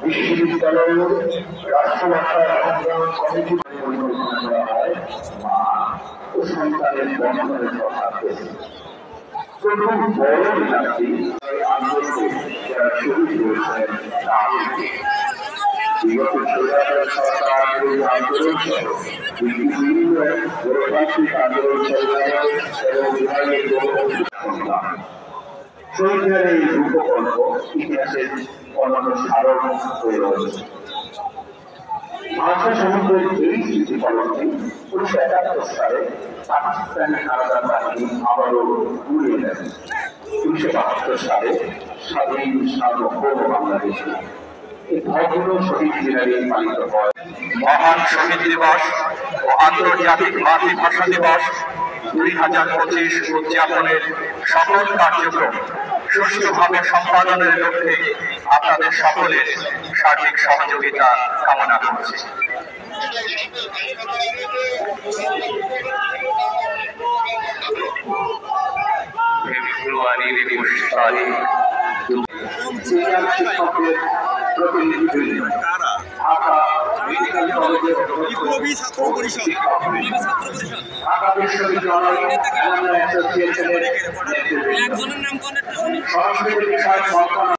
বিশ্ববিদ্যালয়ের রাষ্ট্রভাষা সংগ্রাম কমিটি পরিকল্পনা করা হয় মা ও সন্তানের বন্ধনের কথা। প্রথম বড় জাতি আন্দোলনে যারা শহীদ হয়েছেন বিগত সরকার আন্দোলন বিভিন্ন গণতান্ত্রিক আন্দোলন এবং বিভাগের শহীদের এই রূপকল্প ইতিহাসের অন্যান্য স্মারক হয়ে রয়েছে। ভাষা সমুদ্রের এই স্মৃতিফলকটি 1971 সালে পাকিস্তানি হানাদার বাহিনী আবারও উড়িয়ে দেন। 1972 সালে স্বাধীন সার্বভৌম বাংলাদেশে এই ভগ্ন শহীদ দিনারে পালিত হয় মহান শহীদ দিবস ও আন্তর্জাতিক মাতৃভাষা দিবস 2025 উদযাপনের সকল কার্যক্রম সুষ্ঠুভাবে সম্পাদনের লক্ষ্যে আপনাদের সকলের সার্বিক সহযোগিতা কামনা করছি। ফেব্রুয়ারি 21 তারিখ শিক্ষকদের প্রতিনিধি ঢাকা মেডিকেল কলেজের ঢাকা বিশ্ববিদ্যালয় অ্যাসোসিয়েশনের সংস্কৃতি বিষয়ক